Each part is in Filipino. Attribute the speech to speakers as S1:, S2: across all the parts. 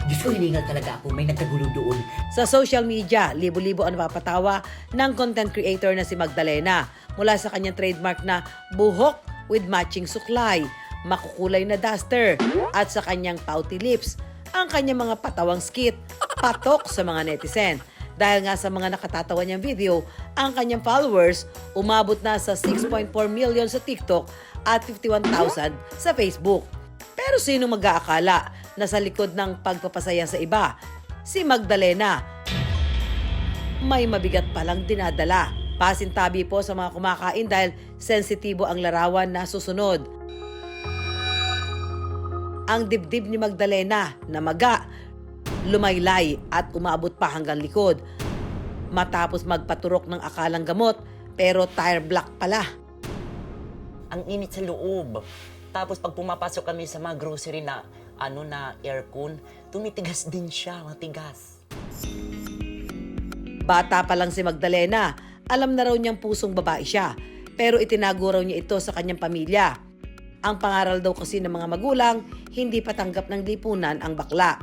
S1: Diyos ko, hiningal talaga ako. May nagkagulo doon.
S2: Sa social media, libo-libo ang napapatawa ng content creator na si Magdalena mula sa kanyang trademark na buhok with matching suklay, makukulay na duster, at sa kanyang pouty lips. Ang kanyang mga patawang skit, patok sa mga netizen. Dahil nga sa mga nakatatawa niyang video, ang kanyang followers umabot na sa 6.4 million sa TikTok at 51,000 sa Facebook. Pero sino mag-aakala na sa likod ng pagpapasaya sa iba, si Magdalena may mabigat palang dinadala. Pasintabi po sa mga kumakain dahil sensitibo ang larawan na susunod. Ang dibdib ni Magdalena na maga, lumaylay at umabot pa hanggang likod. Matapos magpaturok ng akalang gamot, pero tire block pala.
S1: Ang init sa loob. Tapos pag pumapasok kami sa mga grocery na aircon, tumitigas din siya, matigas.
S2: Bata pa lang si Magdalena, alam na raw niyang pusong babae siya, pero itinago raw niya ito sa kanyang pamilya. Ang pangaral daw kasi ng mga magulang, hindi patanggap ng lipunan ang bakla.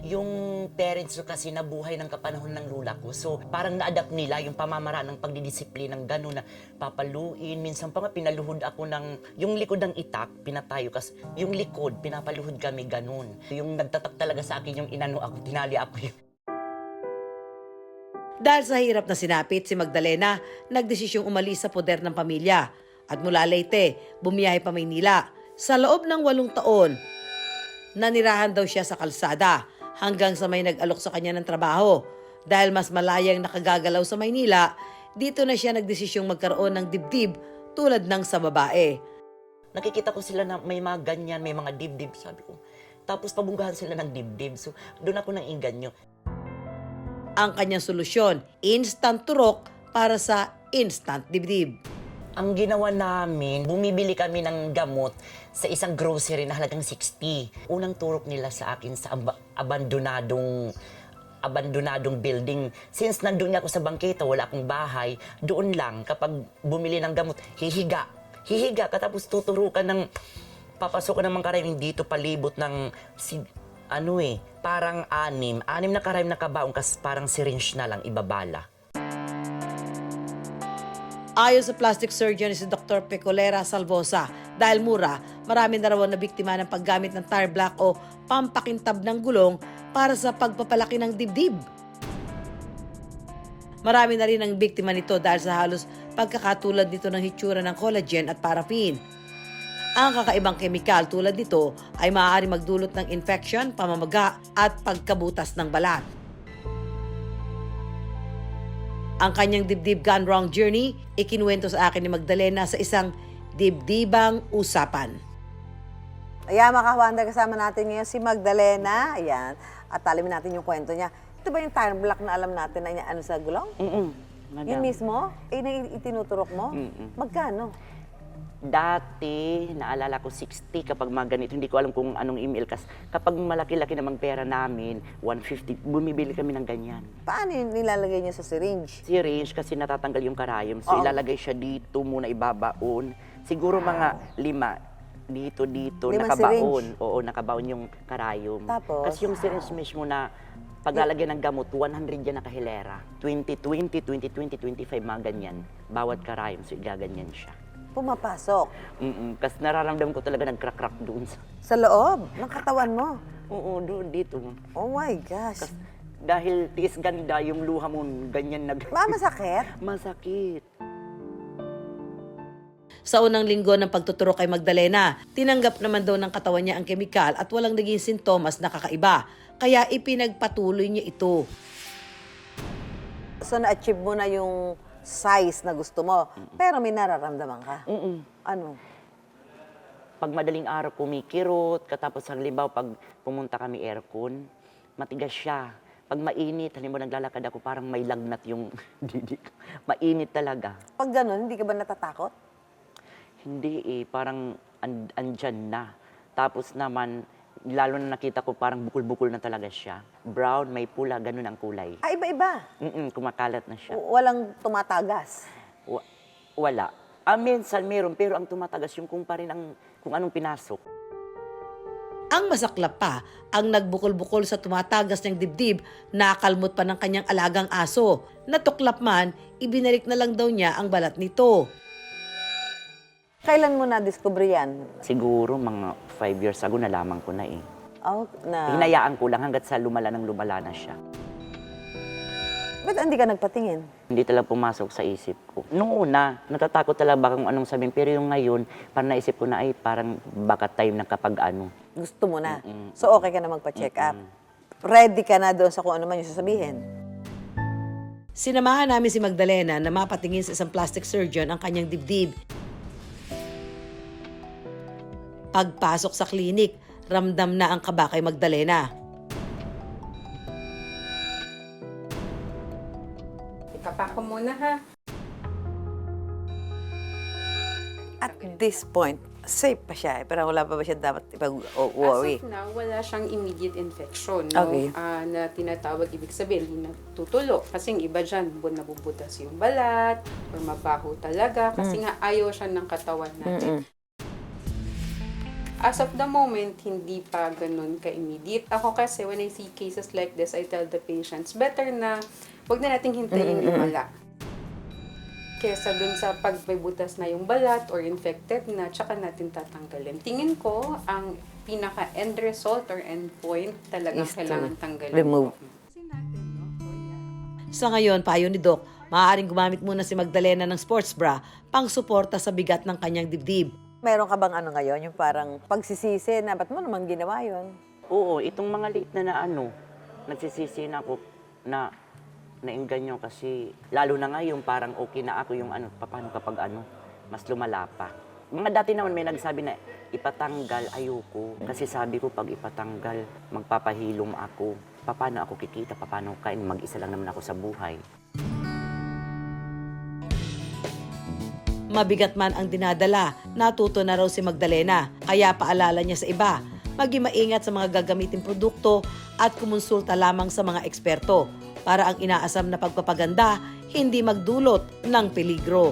S1: Yung parents ko kasi nabuhay ng kapanahon ng lula ko. So, parang na-adapt nila yung pamamaraan ng pagdidisiplina ng gano'n na papaluin. Minsan pa nga pinaluhod ako ng, yung likod ng itak, pinatayo. Kasi yung likod, pinapaluhod kami gano'n. Yung nagtatak talaga sa akin yung inano ako, tinali ako yung...
S2: Dahil sa hirap na sinapit, si Magdalena nagdesisyong umalis sa poder ng pamilya. At mula Leyte, bumiyahe pa Maynila. Sa loob ng 8 taon, nanirahan daw siya sa kalsada hanggang sa may nag-alok sa kanya ng trabaho. Dahil mas malayang nakagagalaw sa Maynila, dito na siya nagdesisyong magkaroon ng dibdib tulad ng sa babae.
S1: Nakikita ko sila na may mga ganyan, may mga dibdib, sabi ko. Tapos pabunggahan sila ng dibdib. So, doon ako nang inganyo.
S2: Ang kanyang solusyon, instant turok para sa instant dibdib.
S1: Ang ginawa namin, bumibili kami ng gamot sa isang grocery na halagang 60. Unang turok nila sa akin sa abandonadong building. Since nandun ako sa bangketa, wala akong bahay, doon lang kapag bumili ng gamot, hihiga. Katapos tuturukan ng, papasok ng mga karayong dito palibot ng, parang anim na karayong nakabaong kas parang syringe na lang ibabala.
S2: Ayon sa plastic surgeon si Dr. Pecolera Salvosa, dahil mura, marami na raw na biktima ng paggamit ng tire block o pampakintab ng gulong para sa pagpapalaki ng dibdib. Marami na rin ang biktima nito dahil sa halos pagkakatulad nito ng hitsura ng collagen at paraffin. Ang kakaibang kemikal tulad nito ay maaari magdulot ng infection, pamamaga at pagkabutas ng balat. Ang kanyang dibdib gone wrong journey, ikinuwento sa akin ni Magdalena sa isang dibdibang usapan.
S3: Ayan, mga ka-wonder, kasama natin ngayon si Magdalena. Ayan, at alamin natin yung kwento niya. Ito ba yung tire block na alam natin na ano sa gulong?
S1: Madam.
S3: Yun mismo? Itinuturok mo? Magkano?
S1: Dati, naalala ko 60 kapag mga ganito. Hindi ko alam kung anong email. Kapag malaki-laki namang pera namin, 150, bumibili kami ng ganyan.
S3: Paano yun nilalagay niyo sa syringe?
S1: Syringe kasi natatanggal yung karayom. So, ilalagay siya dito muna ibabaon. Siguro mga 5. Dito,
S3: 5
S1: nakabaon.
S3: syringe?
S1: Oo, nakabaon yung karayom.
S3: Tapos?
S1: Kasi yung syringe mismo na paglalagyan ng gamot, 100 yan nakahilera. 20, 25, mga ganyan. Bawat karayom, so igaganyan siya.
S3: Pumapasok?
S1: Kasi nararamdaman ko talaga nag-crack doon.
S3: Sa loob ng katawan mo?
S1: Oo, doon, dito.
S3: Oh my gosh.
S1: Dahil tiis ganda, yung luha mo, ganyan
S3: Masakit?
S1: Masakit.
S2: Sa unang linggo ng pagtuturo kay Magdalena, tinanggap naman daw ng katawan niya ang kemikal at walang naging sintomas na kakaiba. Kaya ipinagpatuloy niya ito.
S3: So na-achieve mo na yung size na gusto mo, pero may nararamdaman ka? Ano?
S1: Pag madaling araw kumikirot, katapos halimbawa pag pumunta kami aircon, matigas siya. Pag mainit, halimbawa naglalakad ako, parang may lagnat yung didi ko. Mainit talaga.
S3: Pag gano'n, hindi ka ba natatakot?
S1: Hindi parang andyan na. Tapos naman, lalo na nakita ko parang bukol-bukol na talaga siya. Brown, may pula, ganun ang kulay.
S3: Iba-iba?
S1: Kumakalat na siya.
S3: Walang tumatagas?
S1: Wala. Minsan meron, pero ang tumatagas yung kung pa rin ang, kung anong pinasok.
S2: Ang masaklap pa, ang nagbukol-bukol sa tumatagas niyang dibdib, nakalmot pa ng kanyang alagang aso. Natuklap man, ibinalik na lang daw niya ang balat nito.
S3: Kailan mo na-discover yan?
S1: Siguro mga 5 years ago nalaman ko na eh.
S3: Oh, na...
S1: Hinayaan ko lang hanggat sa lumala na siya.
S3: Ba't hindi ka nagpatingin?
S1: Hindi talaga pumasok sa isip ko. Noong una, natatakot talaga baka kung anong sabihin. Pero yung ngayon, parang naisip ko na ay parang baka time na kapag ano.
S3: Gusto mo na. So okay ka na magpa-check up. Ready ka na doon sa kung ano man yung sasabihin.
S2: Sinamahan namin si Magdalena na mapatingin sa isang plastic surgeon ang kanyang dibdib. Pagpasok sa klinik, ramdam na ang kaba kay Magdalena.
S4: Ikapa ko muna ha.
S3: At this point, safe pa siya. Pero wala pa ba siya dapat ipag-worry?
S4: As of now, wala siyang immediate infection. No?
S3: Okay.
S4: Na tinatawag, ibig sabihin, hindi natutulo. Kasi yung iba dyan, nabubutas yung balat, or mabaho talaga. Kasi nga ayaw siya ng katawan natin. As of the moment, hindi pa ganun ka-immediate. Ako kasi, when I see cases like this, I tell the patients, better na huwag na nating hintayin lumala. Kesa dun sa pag may butas na yung balat or infected na, tsaka natin tatanggalin. Tingin ko, ang pinaka-end result or end point talagang
S3: Is to
S4: kailangan tanggalin.
S3: remove.
S2: Sa ngayon, payo ni Doc, maaaring gumamit muna si Magdalena ng sports bra pang suporta sa bigat ng kanyang dibdib.
S3: Meron ka bang ano ngayon, yung parang pagsisisi na, ba't mo naman ginawa yun?
S1: Oo, itong mga late na nagsisisi na ako na nainganyo kasi lalo na ngayon parang okay na ako yung paano kapag mas lumala pa. Mga dati naman may nagsabi na ipatanggal, ayoko. Kasi sabi ko pag ipatanggal, magpapahilom ako. Paano ako kikita, paano kain, mag-isa lang naman ako sa buhay.
S2: Mabigat man ang dinadala, natuto na raw si Magdalena. Kaya paalala niya sa iba, maging maingat sa mga gagamiting produkto at kumonsulta lamang sa mga eksperto para ang inaasam na pagpapaganda hindi magdulot ng peligro.